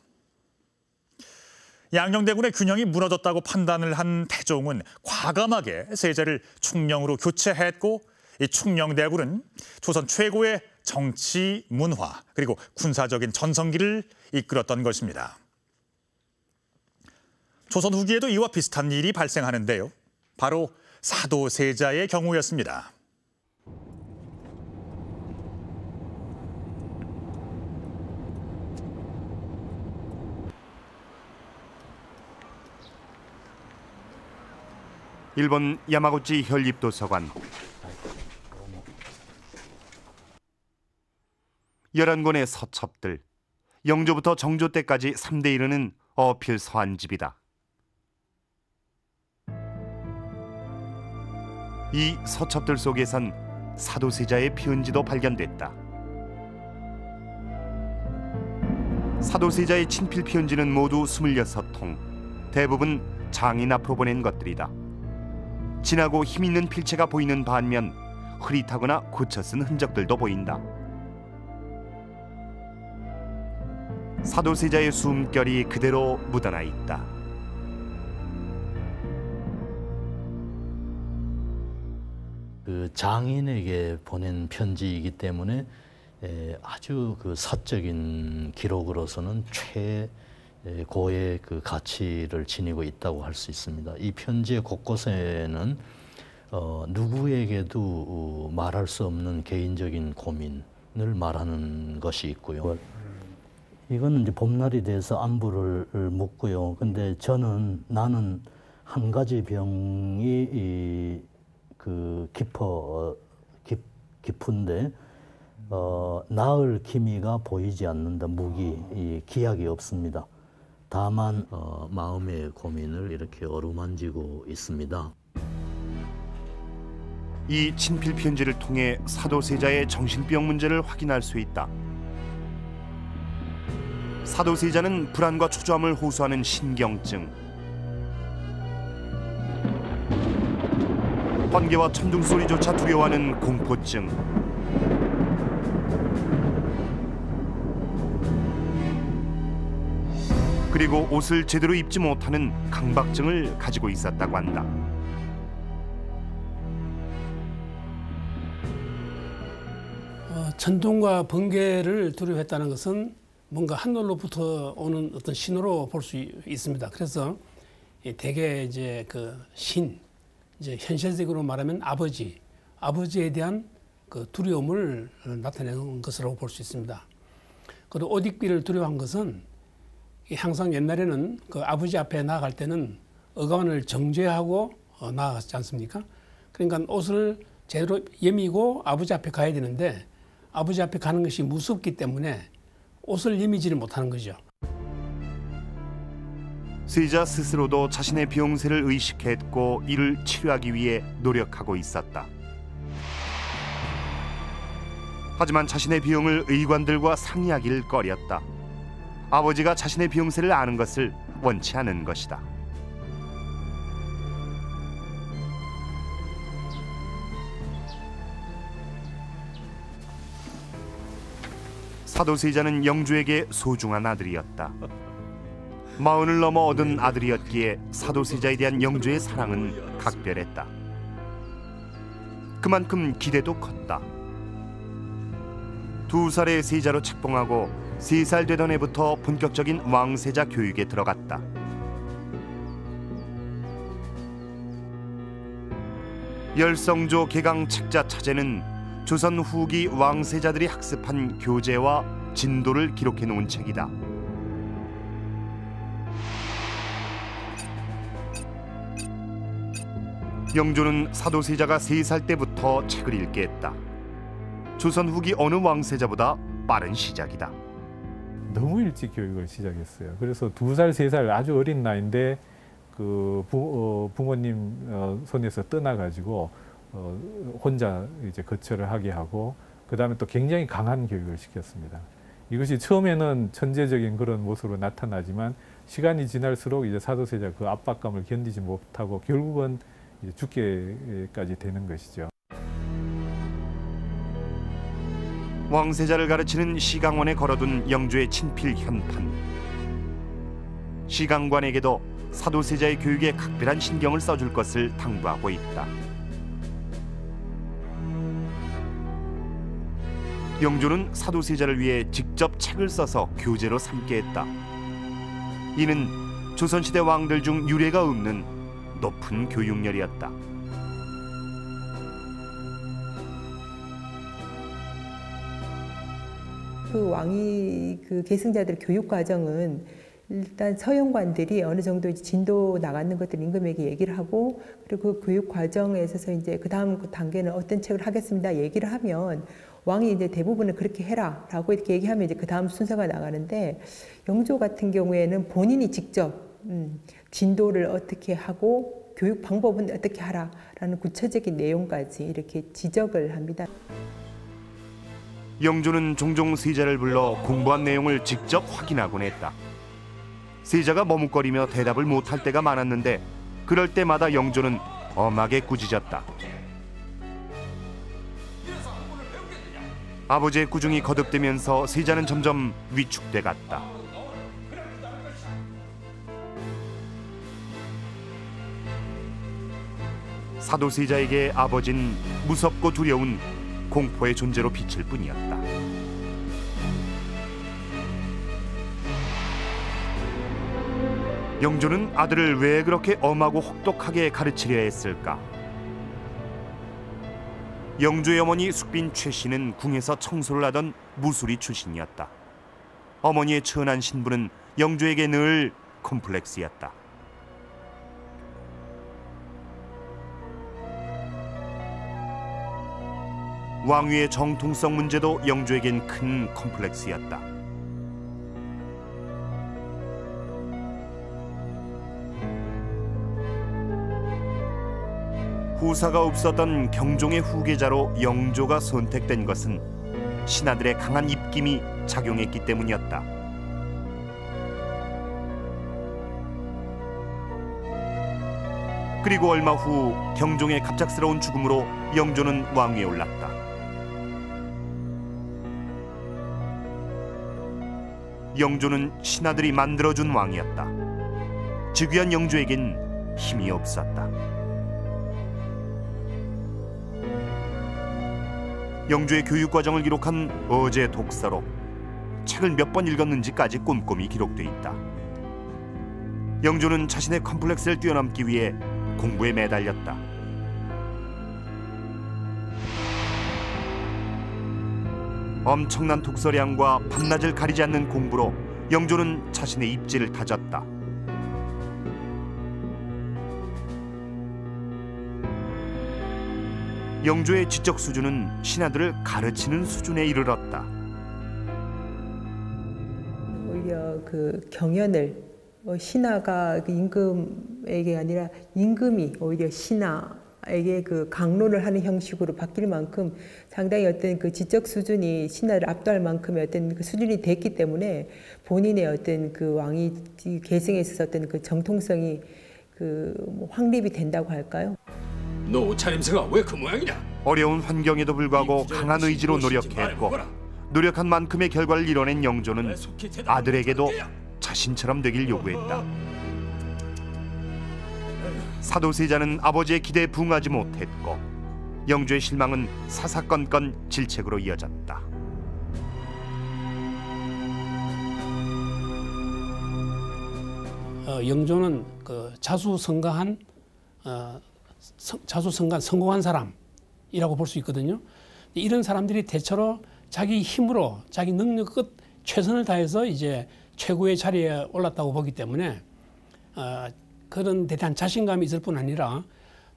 양녕대군의 균형이 무너졌다고 판단을 한 태종은 과감하게 세자를 충령으로 교체했고, 이 충녕대군은 조선 최고의 정치, 문화, 그리고 군사적인 전성기를 이끌었던 것입니다. 조선 후기에도 이와 비슷한 일이 발생하는데요. 바로 사도세자의 경우였습니다. 일본 야마구치 혈립도서관. 11권의 서첩들, 영조부터 정조 때까지 3대 이르는 어필 서한집이다. 이 서첩들 속에선 사도세자의 편지도 발견됐다. 사도세자의 친필 편지는 모두 26통, 대부분 장인 앞으로 보낸 것들이다. 진하고 힘있는 필체가 보이는 반면 흐릿하거나 고쳐 쓴 흔적들도 보인다. 사도세자의 숨결이 그대로 묻어나 있다. 그 장인에게 보낸 편지이기 때문에 아주 그 사적인 기록으로서는 최고의 그 가치를 지니고 있다고 할 수 있습니다. 이 편지의 곳곳에는 누구에게도 말할 수 없는 개인적인 고민을 말하는 것이 있고요. 이거는 이제 봄날이 돼서 안부를 묻고요. 근데 나는 한 가지 병이 깊은데 나을 기미가 보이지 않는다. 기약이 없습니다. 다만 마음의 고민을 이렇게 어루만지고 있습니다. 이 친필 편지를 통해 사도세자의 정신병 문제를 확인할 수 있다. 사도세자는 불안과 초조함을 호소하는 신경증, 번개와 천둥 소리조차 두려워하는 공포증, 그리고 옷을 제대로 입지 못하는 강박증을 가지고 있었다고 한다. 천둥과 번개를 두려워했다는 것은 뭔가 하늘로부터 오는 어떤 신호로 볼 수 있습니다. 그래서 대개 이제 이제 현실적으로 말하면 아버지에 대한 그 두려움을 나타내는 것으로 볼 수 있습니다. 그리고 옷 입기를 두려워한 것은 항상 옛날에는 그 아버지 앞에 나아갈 때는 어간을 정죄하고 나아갔지 않습니까? 그러니까 옷을 제대로 여미고 아버지 앞에 가야 되는데 아버지 앞에 가는 것이 무섭기 때문에 옷을 여미지를 못하는 거죠. 세자 스스로도 자신의 병세를 의식했고 이를 치료하기 위해 노력하고 있었다. 하지만 자신의 병을 의관들과 상의하기를 꺼렸다. 아버지가 자신의 병세를 아는 것을 원치 않은 것이다. 사도세자는 영조에게 소중한 아들이었다. 40을 넘어 얻은 아들이었기에 사도세자에 대한 영조의 사랑은 각별했다. 그만큼 기대도 컸다. 2살의 세자로 책봉하고 3살 되던 해부터 본격적인 왕세자 교육에 들어갔다. 열성조 개강 책자 차제는 조선 후기 왕세자들이 학습한 교재와 진도를 기록해 놓은 책이다. 영조는 사도세자가 3살 때부터 책을 읽게 했다. 조선 후기 어느 왕세자보다 빠른 시작이다. 너무 일찍 교육을 시작했어요. 그래서 2살, 3살 아주 어린 나이인데 그 부모님 손에서 떠나가지고 혼자 이제 거처를 하게 하고, 그 다음에 또 굉장히 강한 교육을 시켰습니다. 이것이 처음에는 천재적인 그런 모습으로 나타나지만 시간이 지날수록 이제 사도세자 그 압박감을 견디지 못하고 결국은 이제 죽게까지 되는 것이죠. 왕세자를 가르치는 시강원에 걸어둔 영조의 친필 현판. 시강관에게도 사도세자의 교육에 각별한 신경을 써줄 것을 당부하고 있다. 영조는 사도세자를 위해 직접 책을 써서 교재로 삼게 했다. 이는 조선시대 왕들 중 유례가 없는 높은 교육열이었다. 그 왕이 그 계승자들의 교육 과정은 일단 서영관들이 어느 정도 진도 나가는 것들 임금에게 얘기를 하고, 그리고 그 교육 과정에 있어서 이제 그 다음 단계는 어떤 책을 하겠습니다 얘기를 하면 왕이 이제 대부분은 그렇게 해라라고 이렇게 얘기하면 이제 그 다음 순서가 나가는데, 영조 같은 경우에는 본인이 직접 진도를 어떻게 하고 교육 방법은 어떻게 하라라는 구체적인 내용까지 이렇게 지적을 합니다. 영조는 종종 세자를 불러 공부한 내용을 직접 확인하곤 했다. 세자가 머뭇거리며 대답을 못할 때가 많았는데 그럴 때마다 영조는 엄하게 꾸짖었다. 아버지의 꾸중이 거듭되면서 세자는 점점 위축돼 갔다. 사도세자에게 아버지는 무섭고 두려운 공포의 존재로 비칠 뿐이었다. 영조는 아들을 왜 그렇게 엄하고 혹독하게 가르치려 했을까? 영조의 어머니 숙빈 최 씨는 궁에서 청소를 하던 무술이 출신이었다. 어머니의 천한 신부는 영조에게 늘 콤플렉스였다. 왕위의 정통성 문제도 영조에겐 큰 콤플렉스였다. 후사가 없었던 경종의 후계자로 영조가 선택된 것은 신하들의 강한 입김이 작용했기 때문이었다. 그리고 얼마 후 경종의 갑작스러운 죽음으로 영조는 왕위에 올랐다. 영조는 신하들이 만들어준 왕이었다. 즉위한 영조에겐 힘이 없었다. 영조의 교육 과정을 기록한 어제 독서록, 책을 몇 번 읽었는지까지 꼼꼼히 기록돼 있다. 영조는 자신의 컴플렉스를 뛰어넘기 위해 공부에 매달렸다. 엄청난 독서량과 밤낮을 가리지 않는 공부로 영조는 자신의 입지를 다졌다. 영조의 지적 수준은 신하들을 가르치는 수준에 이르렀다. 오히려 그 경연을 신하가 임금에게 아니라 임금이 오히려 신하에게 그 강론을 하는 형식으로 바뀔 만큼 상당히 어떤 그 지적 수준이 신하를 압도할 만큼의 어떤 그 수준이 됐기 때문에 본인의 어떤 그 왕위 계승에 있어서 어떤 그 정통성이 그 확립이 된다고 할까요? 너 옷차림새가 왜 그 모양이냐? 어려운 환경에도 불구하고 강한 의지로 노력했고 노력한 만큼의 결과를 이뤄낸 영조는 아들에게도 자신처럼 되길 요구했다. 사도세자는 아버지의 기대에 부응하지 못했고 영조의 실망은 사사건건 질책으로 이어졌다. 영조는 그 자수성가한 성공한 사람이라고 볼 수 있거든요. 이런 사람들이 대체로 자기 힘으로 자기 능력껏 최선을 다해서 이제 최고의 자리에 올랐다고 보기 때문에 그런 대단한 자신감이 있을 뿐 아니라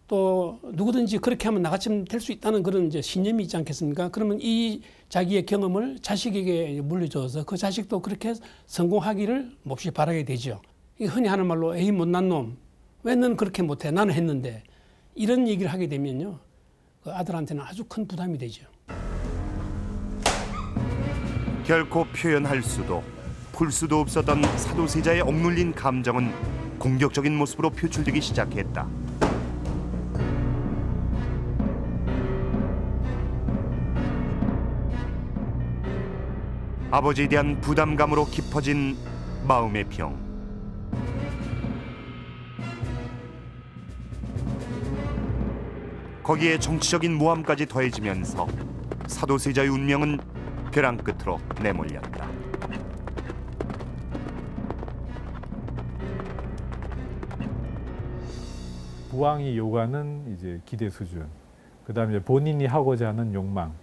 또 누구든지 그렇게 하면 나같이 될 수 있다는 그런 이제 신념이 있지 않겠습니까? 그러면 이 자기의 경험을 자식에게 물려줘서 그 자식도 그렇게 성공하기를 몹시 바라게 되죠. 흔히 하는 말로 에이 못난 놈, 왜 너는 그렇게 못해? 나는 했는데. 이런 얘기를 하게 되면요, 그 아들한테는 아주 큰 부담이 되죠. 결코 표현할 수도 풀 수도 없었던 사도세자의 억눌린 감정은 공격적인 모습으로 표출되기 시작했다. 아버지에 대한 부담감으로 깊어진 마음의 병. 거기에 정치적인 모함까지 더해지면서 사도세자의 운명은 벼랑 끝으로 내몰렸다. 부왕이 요구하는 이제 기대 수준, 그다음에 본인이 하고자 하는 욕망,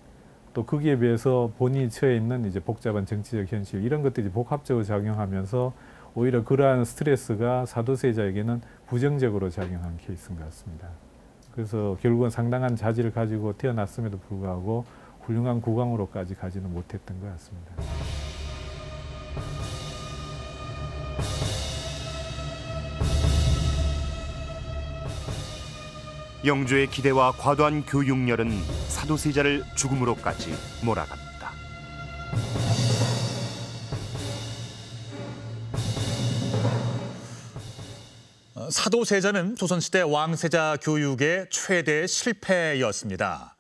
또 거기에 비해서 본인이 처해 있는 이제 복잡한 정치적 현실, 이런 것들이 복합적으로 작용하면서 오히려 그러한 스트레스가 사도세자에게는 부정적으로 작용한 케이스인 것 같습니다. 그래서 결국은 상당한 자질을 가지고 태어났음에도 불구하고 훌륭한 국왕으로까지 가지는 못했던 것 같습니다. 영조의 기대와 과도한 교육열은 사도세자를 죽음으로까지 몰아갔다. 사도세자는 조선시대 왕세자 교육의 최대 실패였습니다.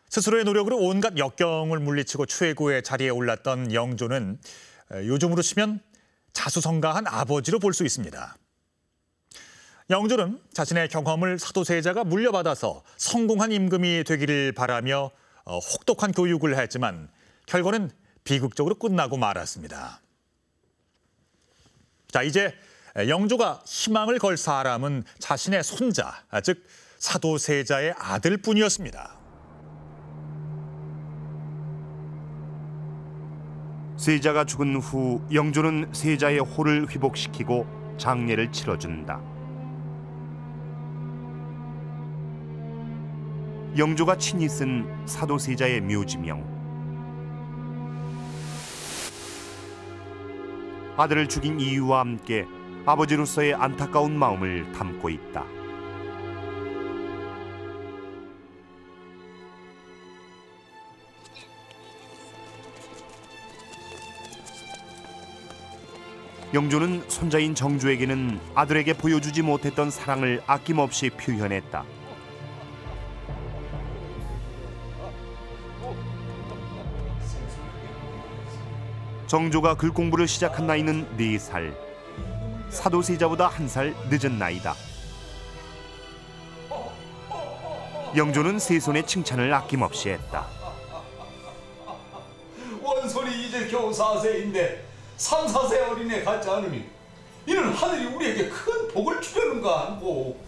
스스로의 노력으로 온갖 역경을 물리치고 최고의 자리에 올랐던 영조는 요즘으로 치면 자수성가한 아버지로 볼 수 있습니다. 영조는 자신의 경험을 사도세자가 물려받아서 성공한 임금이 되기를 바라며 혹독한 교육을 했지만 결과는 비극적으로 끝나고 말았습니다. 자, 이제 영조가 희망을 걸 사람은 자신의 손자, 즉 사도세자의 아들뿐이었습니다. 세자가 죽은 후 영조는 세자의 호를 회복시키고 장례를 치러준다. 영조가 친히 쓴 사도세자의 묘지명. 아들을 죽인 이유와 함께 아버지로서의 안타까운 마음을 담고 있다. 영조는 손자인 정조에게는 아들에게 보여주지 못했던 사랑을 아낌없이 표현했다. 정조가 글 공부를 시작한 나이는 4살. 사도세자보다 1살 늦은 나이다. 영조는 세손의 칭찬을 아낌없이 했다. 원손이 이제 겨우 4세인데 3, 4세 어린애 같지 않으니 이는 하늘이 우리에게 큰 복을 주려는가 한고.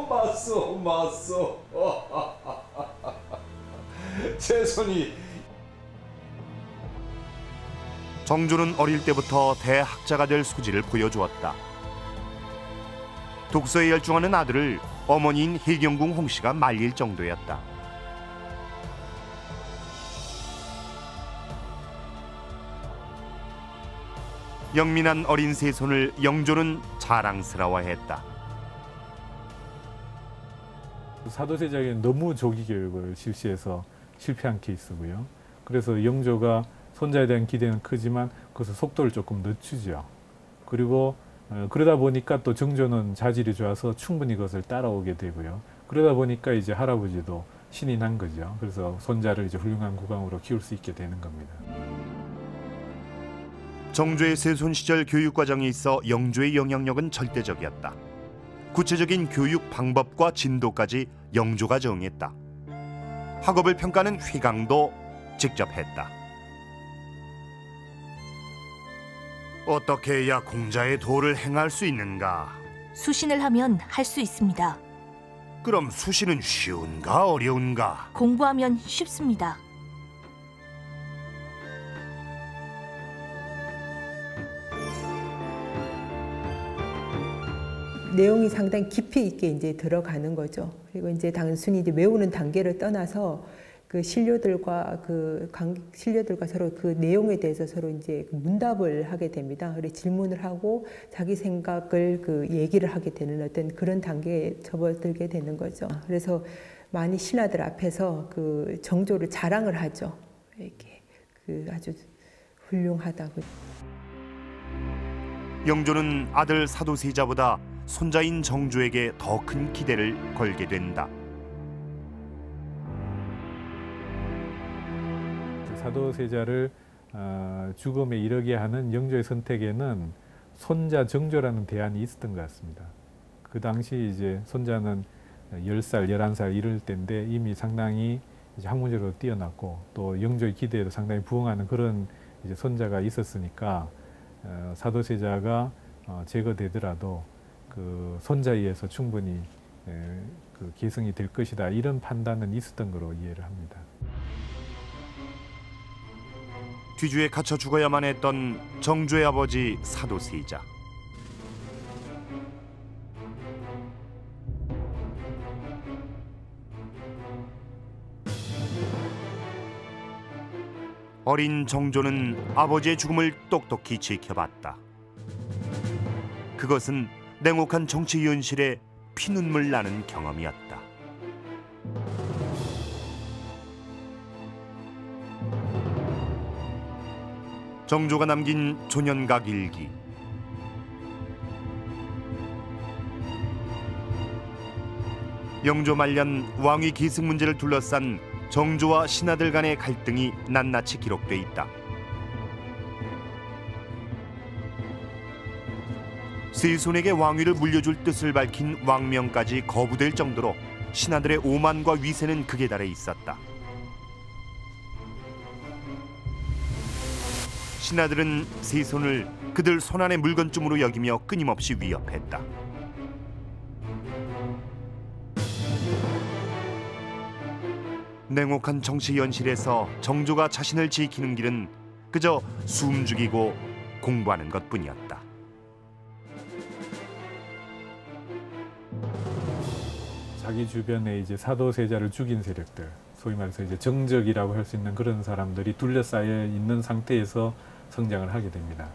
맞소. 제 손이. 정조는 어릴 때부터 대학자가 될 소질을 보여주었다. 독서에 열중하는 아들을 어머니인 혜경궁 홍씨가 말릴 정도였다. 영민한 어린 세손을 영조는 자랑스러워했다. 사도세자에게는 너무 조기 교육을 실시해서 실패한 케이스고요. 그래서 영조가 손자에 대한 기대는 크지만 그것을 속도를 조금 늦추죠. 그리고 그러다 보니까 또 정조는 자질이 좋아서 충분히 그것을 따라오게 되고요. 그러다 보니까 이제 할아버지도 신이 난 거죠. 그래서 손자를 이제 훌륭한 국왕으로 키울 수 있게 되는 겁니다. 정조의 세손 시절 교육 과정에 있어 영조의 영향력은 절대적이었다. 구체적인 교육 방법과 진도까지 영조가 정했다. 학업을 평가하는 휘강도 직접 했다. 어떻게 해야 공자의 도를 행할 수 있는가? 수신을 하면 할 수 있습니다. 그럼 수신은 쉬운가 어려운가? 공부하면 쉽습니다. 내용이 상당히 깊이 있게 이제 들어가는 거죠. 그리고 이제 단순히 이제 외우는 단계를 떠나서 그 신료들과 신료들과 서로 그 내용에 대해서 서로 이제 문답을 하게 됩니다. 그리고 질문을 하고 자기 생각을 얘기를 하게 되는 어떤 그런 단계에 접어들게 되는 거죠. 그래서 많이 신하들 앞에서 그 정조를 자랑을 하죠. 이렇게 아주 훌륭하다고. 영조는 아들 사도세자보다 손자인 정조에게 더 큰 기대를 걸게 된다. 사도세자를 죽음에 이르게 하는 영조의 선택에는 손자 정조라는 대안이 있었던 것 같습니다. 그 당시 이제 손자는 10살, 11살 이럴 때인데 이미 상당히 이제 학문적으로 뛰어났고 또 영조의 기대에도 상당히 부응하는 그런 이제 손자가 있었으니까 사도세자가 제거되더라도 그 손자에 의해서 충분히 그 계승이 될 것이다, 이런 판단은 있었던 거로 이해를 합니다. 뒤주에 갇혀 죽어야만 했던 정조의 아버지 사도세자. 어린 정조는 아버지의 죽음을 똑똑히 지켜봤다. 그것은 냉혹한 정치 현실에 피눈물 나는 경험이었다. 정조가 남긴 조년각 일기. 영조 말년 왕위 계승 문제를 둘러싼 정조와 신하들 간의 갈등이 낱낱이 기록돼 있다. 세손에게 왕위를 물려줄 뜻을 밝힌 왕명까지 거부될 정도로 신하들의 오만과 위세는 극에 달해 있었다. 신하들은 세손을 그들 손안의 물건쯤으로 여기며 끊임없이 위협했다. 냉혹한 정치 현실에서 정조가 자신을 지키는 길은 그저 숨죽이고 공부하는 것뿐이었다. 자기 주변에 이제 사도세자를 죽인 세력들, 소위 말해서 이제 정적이라고 할 수 있는 그런 사람들이 둘러싸여 있는 상태에서 성장을 하게 됩니다.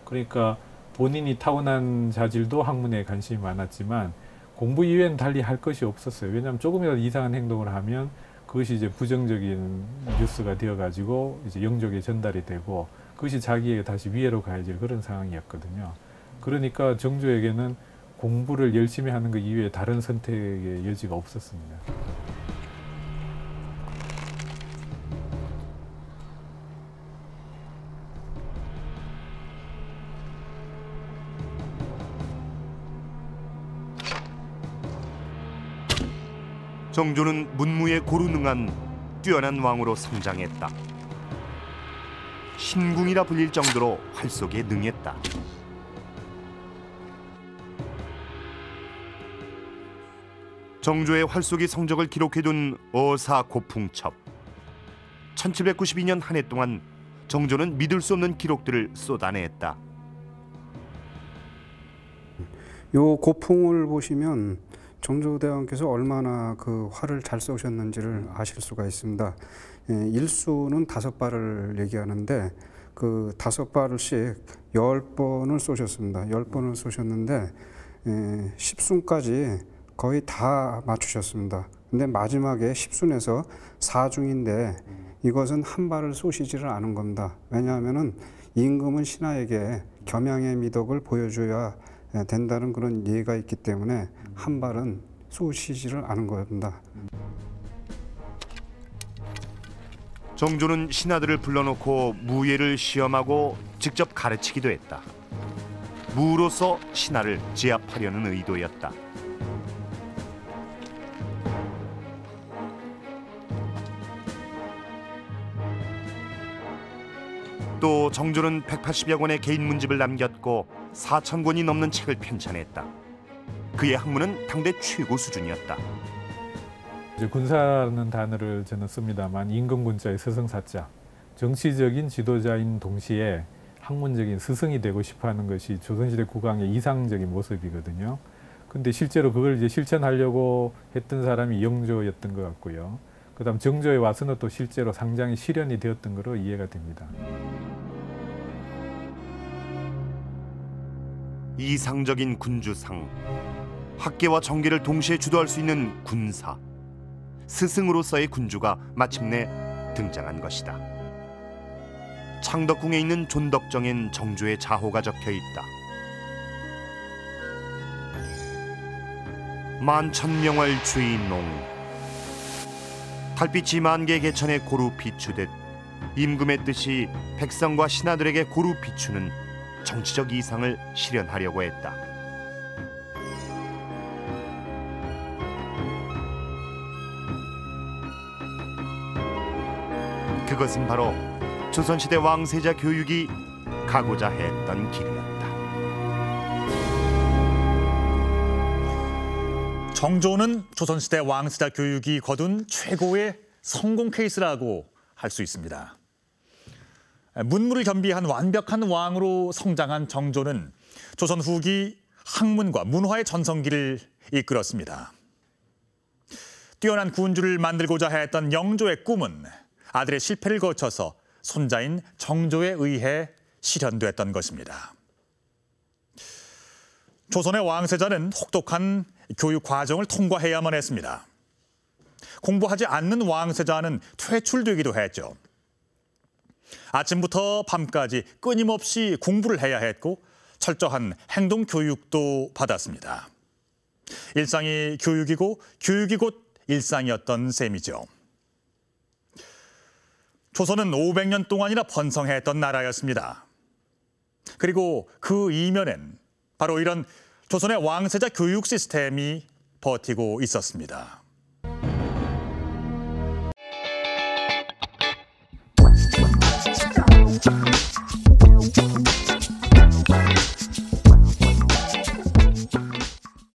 그러니까 본인이 타고난 자질도 학문에 관심이 많았지만 공부 이외에는 달리 할 것이 없었어요. 왜냐하면 조금이라도 이상한 행동을 하면 그것이 이제 부정적인 뉴스가 되어가지고 이제 영족에 전달이 되고 그것이 자기에게 다시 위해로 가해질 그런 상황이었거든요. 그러니까 정조에게는 공부를 열심히 하는 것 이외에 다른 선택의 여지가 없었습니다. 정조는 문무에 고루능한 뛰어난 왕으로 성장했다. 신궁이라 불릴 정도로 활쏘기에 능했다. 정조의 활쏘기 성적을 기록해둔 어사 고풍첩. 1792년 한 해 동안 정조는 믿을 수 없는 기록들을 쏟아냈다. 요 고풍을 보시면 정조대왕께서 얼마나 그 활을 잘 쏘셨는지를 아실 수가 있습니다. 일수는 5발을 얘기하는데 그 5발씩 10번을 쏘셨습니다. 10번을 쏘셨는데 10순까지 거의 다 맞추셨습니다. 근데 마지막에 10순에서 4중인데 이것은 한 발을 쏘시지를 않은 겁니다. 왜냐하면은 임금은 신하에게 겸양의 미덕을 보여줘야 된다는 그런 예가 있기 때문에 한 발은 쏘시지를 않은 겁니다. 정조는 신하들을 불러놓고 무예를 시험하고 직접 가르치기도 했다. 무로서 신하를 제압하려는 의도였다. 또 정조는 180여 권의 개인 문집을 남겼고 4,000권이 넘는 책을 편찬했다. 그의 학문은 당대 최고 수준이었다. 이제 군사라는 단어를 저는 씁니다만 임금군자의 스승사자, 정치적인 지도자인 동시에 학문적인 스승이 되고 싶어하는 것이 조선시대 국왕의 이상적인 모습이거든요. 근데 실제로 그걸 이제 실천하려고 했던 사람이 영조였던 것 같고요. 그다음 정조에 와서는 또 실제로 상당히 실현이 되었던 것으로 이해가 됩니다. 이상적인 군주상, 학계와 정계를 동시에 주도할 수 있는 군사, 스승으로서의 군주가 마침내 등장한 것이다. 창덕궁에 있는 존덕정엔 정조의 자호가 적혀 있다. 만천명월 주인농, 달빛이 만개 개천에 고루 비추듯 임금의 뜻이 백성과 신하들에게 고루 비추는 정치적 이상을 실현하려고 했다. 그것은 바로 조선시대 왕세자 교육이 가고자 했던 길이었다. 정조는 조선시대 왕세자 교육이 거둔 최고의 성공 케이스라고 할 수 있습니다. 문무를 겸비한 완벽한 왕으로 성장한 정조는 조선 후기 학문과 문화의 전성기를 이끌었습니다. 뛰어난 군주를 만들고자 했던 영조의 꿈은 아들의 실패를 거쳐서 손자인 정조에 의해 실현됐던 것입니다. 조선의 왕세자는 혹독한 교육 과정을 통과해야만 했습니다. 공부하지 않는 왕세자는 퇴출되기도 했죠. 아침부터 밤까지 끊임없이 공부를 해야 했고 철저한 행동 교육도 받았습니다. 일상이 교육이고 교육이 곧 일상이었던 셈이죠. 조선은 500년 동안이나 번성했던 나라였습니다. 그리고 그 이면엔 바로 이런 조선의 왕세자 교육 시스템이 버티고 있었습니다.